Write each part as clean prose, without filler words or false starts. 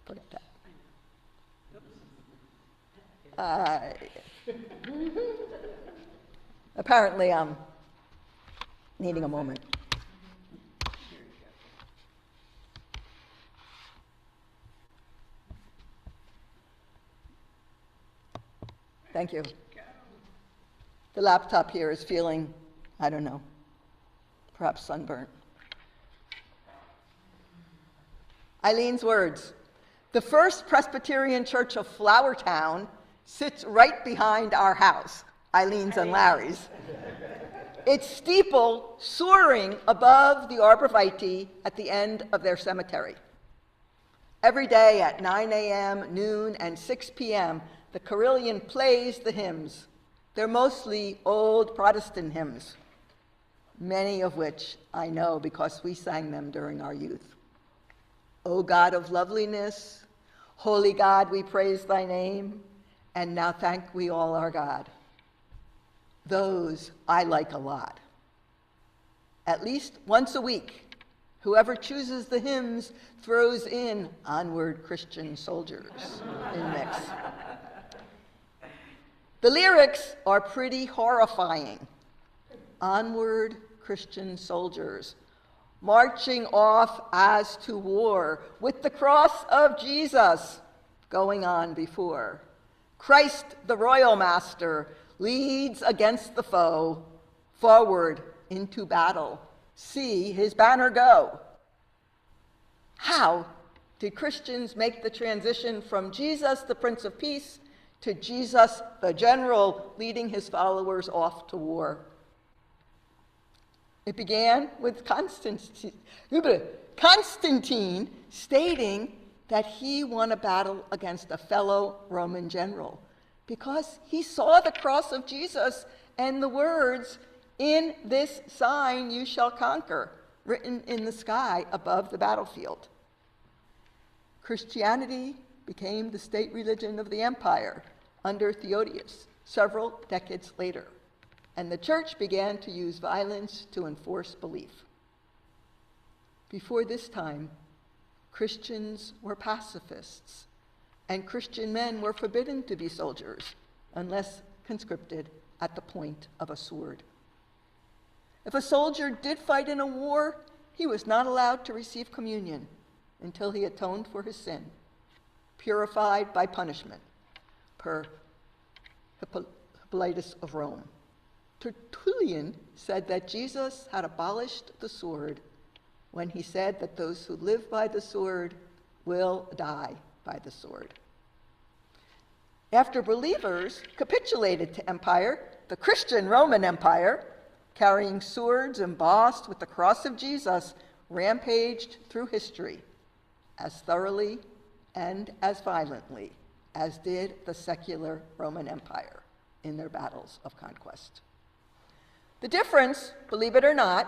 Forget that. Apparently, I'm needing a moment. Thank you. The laptop here is feeling, I don't know, perhaps sunburnt. Eileen's words. The First Presbyterian Church of Flowertown sits right behind our house, Eileen's and Larry's. Its steeple soaring above the arbor vitae at the end of their cemetery. Every day at 9 a.m., noon, and 6 p.m., the carillon plays the hymns. They're mostly old Protestant hymns, many of which I know because we sang them during our youth. O God of loveliness, holy God, we praise thy name, and now thank we all our God. Those I like a lot. At least once a week, whoever chooses the hymns throws in Onward Christian Soldiers in mix. The lyrics are pretty horrifying. Onward Christian soldiers, marching off as to war, with the cross of Jesus going on before. Christ, the royal master, leads against the foe, forward into battle. See his banner go. How did Christians make the transition from Jesus, the Prince of Peace, to Jesus, the general, leading his followers off to war? It began with Constantine stating that he won a battle against a fellow Roman general because he saw the cross of Jesus and the words, "In this sign you shall conquer," written in the sky above the battlefield. Christianity became the state religion of the empire under Theodosius several decades later, and the church began to use violence to enforce belief. Before this time, Christians were pacifists, and Christian men were forbidden to be soldiers unless conscripted at the point of a sword. If a soldier did fight in a war, he was not allowed to receive communion until he atoned for his sin, purified by punishment, per Hippolytus of Rome. Tertullian said that Jesus had abolished the sword when he said that those who live by the sword will die by the sword. After believers capitulated to empire, the Christian Roman Empire, carrying swords embossed with the cross of Jesus, rampaged through history as thoroughly and as violently as did the secular Roman Empire in their battles of conquest. The difference, believe it or not,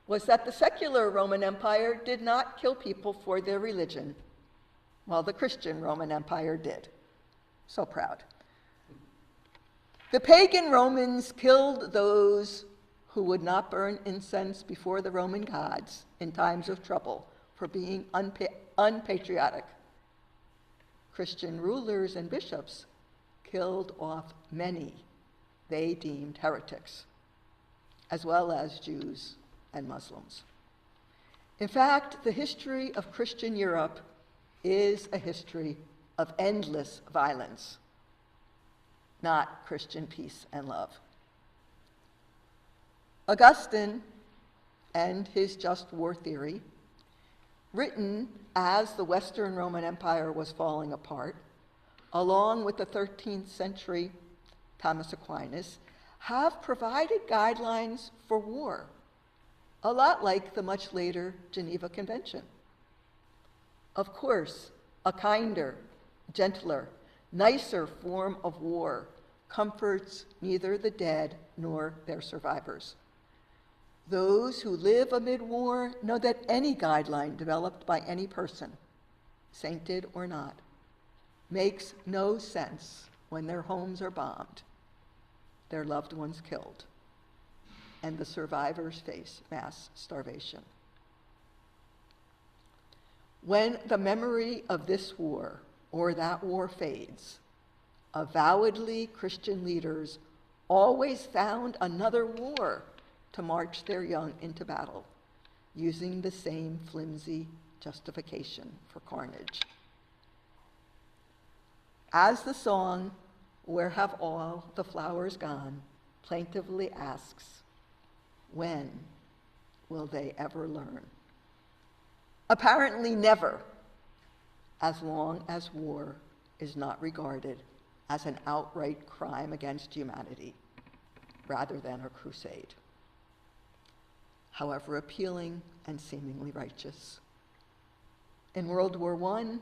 was that the secular Roman Empire did not kill people for their religion, while the Christian Roman Empire did. So proud. The pagan Romans killed those who would not burn incense before the Roman gods in times of trouble for being unpatriotic. Christian rulers and bishops killed off many they deemed heretics, as well as Jews and Muslims. In fact, the history of Christian Europe is a history of endless violence, not Christian peace and love. Augustine and his just war theory, written as the Western Roman Empire was falling apart, along with the 13th century Thomas Aquinas, have provided guidelines for war, a lot like the much later Geneva Convention. Of course, a kinder, gentler, nicer form of war comforts neither the dead nor their survivors. Those who live amid war know that any guideline developed by any person, sainted or not, makes no sense when their homes are bombed, their loved ones killed, and the survivors face mass starvation. When the memory of this war or that war fades, avowedly Christian leaders always found another war to march their young into battle, using the same flimsy justification for carnage. As the song, "Where Have All the Flowers Gone," plaintively asks, when will they ever learn? Apparently never, as long as war is not regarded as an outright crime against humanity rather than a crusade, however appealing and seemingly righteous. In World War I,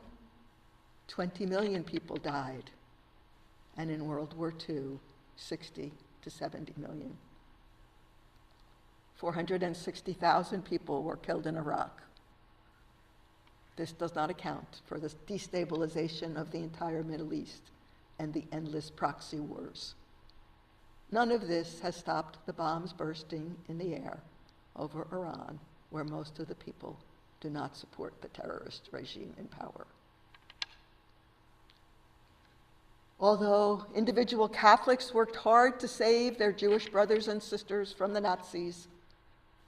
20 million people died, and in World War II, 60 to 70 million. 460,000 people were killed in Iraq. This does not account for the destabilization of the entire Middle East and the endless proxy wars. None of this has stopped the bombs bursting in the air over Iran, where most of the people do not support the terrorist regime in power. Although individual Catholics worked hard to save their Jewish brothers and sisters from the Nazis,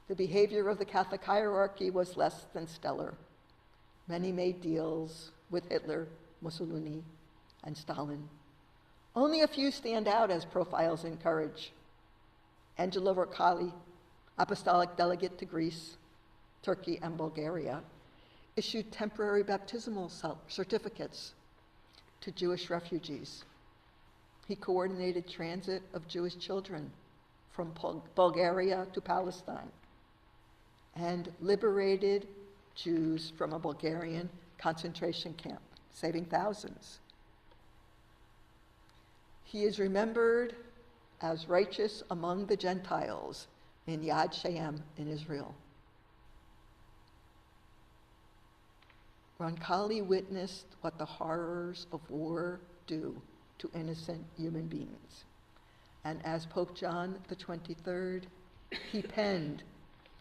the behavior of the Catholic hierarchy was less than stellar. Many made deals with Hitler, Mussolini, and Stalin. Only a few stand out as profiles in courage. Angelo Roncalli, apostolic delegate to Greece, Turkey, and Bulgaria, issued temporary baptismal certificates to Jewish refugees. He coordinated transit of Jewish children from Bulgaria to Palestine and liberated Jews from a Bulgarian concentration camp, saving thousands. He is remembered as righteous among the Gentiles in Yad Shem in Israel. Roncalli witnessed what the horrors of war do to innocent human beings. And as Pope John the 23rd, he penned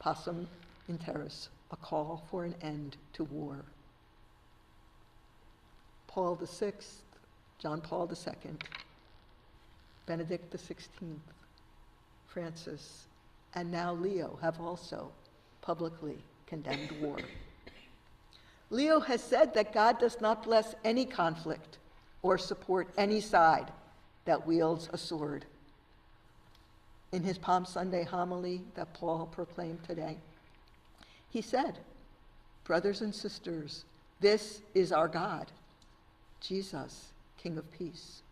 Pacem in Terris, a call for an end to war. Paul VI, John Paul II, Benedict XVI, Francis, and now Leo have also publicly condemned war. Leo has said that God does not bless any conflict or support any side that wields a sword. In his Palm Sunday homily that Paul proclaimed today, he said, "Brothers and sisters, this is our God, Jesus, King of Peace,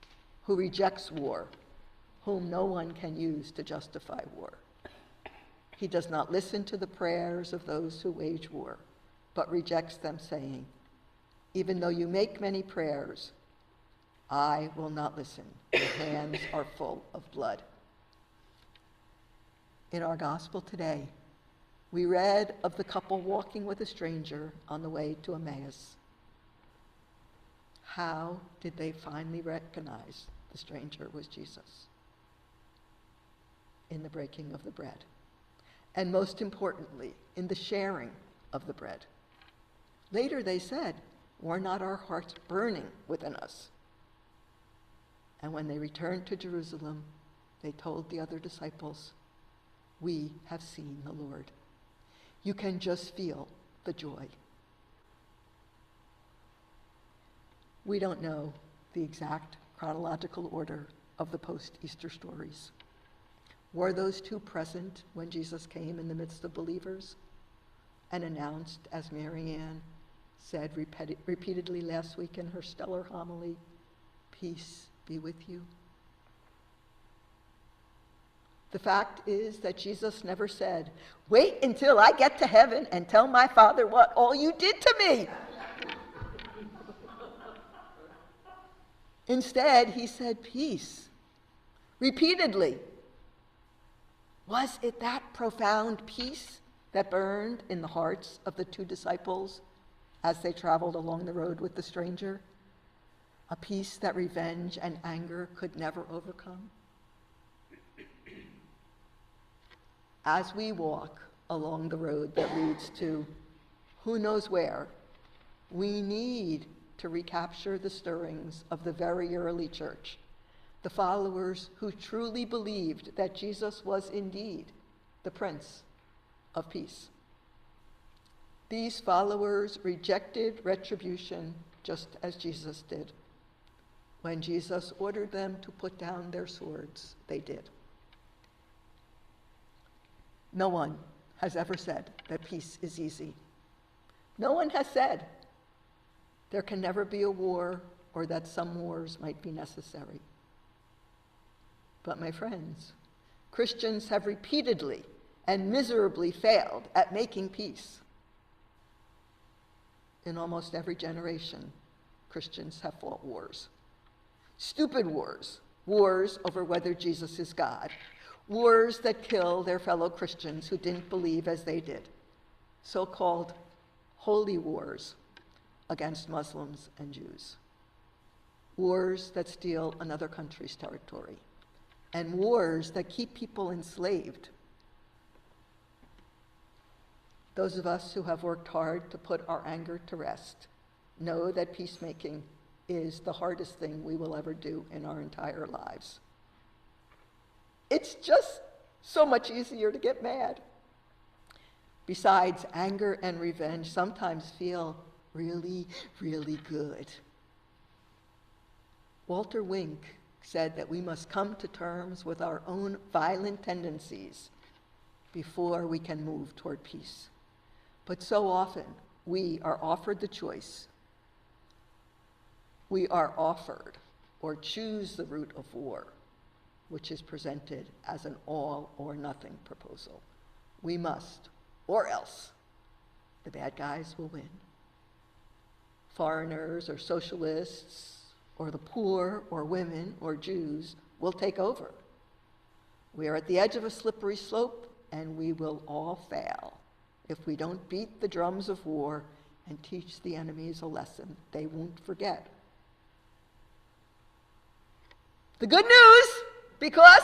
who rejects war, whom no one can use to justify war. He does not listen to the prayers of those who wage war, but rejects them, saying, 'Even though you make many prayers, I will not listen. Your hands are full of blood.'" In our gospel today, we read of the couple walking with a stranger on the way to Emmaus. How did they finally recognize the stranger was Jesus? In the breaking of the bread. And most importantly, in the sharing of the bread. Later they said, "Were not our hearts burning within us?" And when they returned to Jerusalem, they told the other disciples, "We have seen the Lord." You can just feel the joy. We don't know the exact chronological order of the post-Easter stories. Were those two present when Jesus came in the midst of believers and announced, as Mary Ann said repeatedly last week in her stellar homily, "Peace be with you"? The fact is that Jesus never said, "Wait until I get to heaven and tell my Father what all you did to me." Instead, he said, "Peace," repeatedly. Was it that profound peace that burned in the hearts of the two disciples as they traveled along the road with the stranger? A peace that revenge and anger could never overcome? As we walk along the road that leads to who knows where, We need to recapture the stirrings of the very early church, the followers who truly believed that Jesus was indeed the Prince of Peace. These followers rejected retribution just as Jesus did. When Jesus ordered them to put down their swords, they did. No one has ever said that peace is easy. No one has said there can never be a war or that some wars might be necessary. But my friends, Christians have repeatedly and miserably failed at making peace. In almost every generation, Christians have fought wars. Stupid wars, wars over whether Jesus is God, wars that kill their fellow Christians who didn't believe as they did, so-called holy wars against Muslims and Jews, wars that steal another country's territory, and wars that keep people enslaved. Those of us who have worked hard to put our anger to rest know that peacemaking is the hardest thing we will ever do in our entire lives. It's just so much easier to get mad. Besides, anger and revenge sometimes feel really, really good. Walter Wink said that we must come to terms with our own violent tendencies before we can move toward peace. But so often, we are offered the choice. We are offered or choose the route of war, which is presented as an all or nothing proposal. We must, or else the bad guys will win. Foreigners or socialists or the poor or women or Jews will take over. We are at the edge of a slippery slope, and we will all fail if we don't beat the drums of war and teach the enemies a lesson they won't forget. The good news, because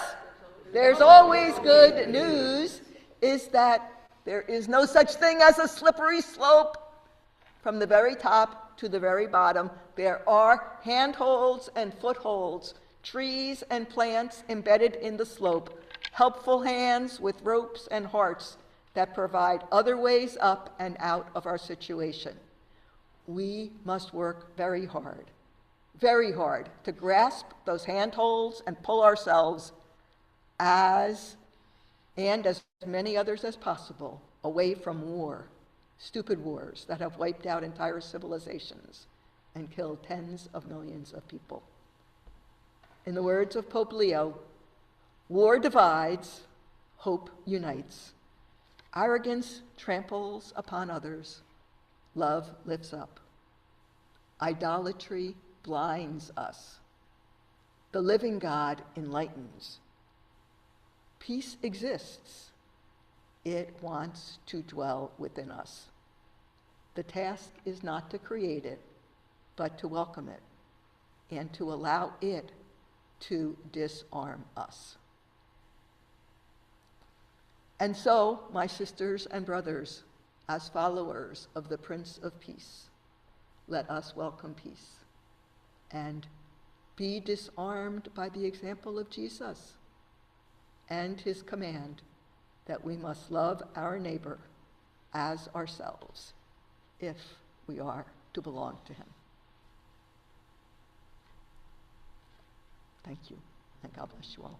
there's always good news, is that there is no such thing as a slippery slope. From the very top to the very bottom, there are handholds and footholds, trees and plants embedded in the slope, helpful hands with ropes and hearts that provide other ways up and out of our situation. We must work very hard to grasp those handholds and pull ourselves as many others as possible away from war, stupid wars that have wiped out entire civilizations and killed tens of millions of people. In the words of Pope Leo, war divides, hope unites. Arrogance tramples upon others, love lifts up. Idolatry blinds us. The living God enlightens. Peace exists. It wants to dwell within us. The task is not to create it, but to welcome it and to allow it to disarm us. And so, my sisters and brothers, as followers of the Prince of Peace, let us welcome peace and be disarmed by the example of Jesus and his command that we must love our neighbor as ourselves if we are to belong to him. Thank you, and God bless you all.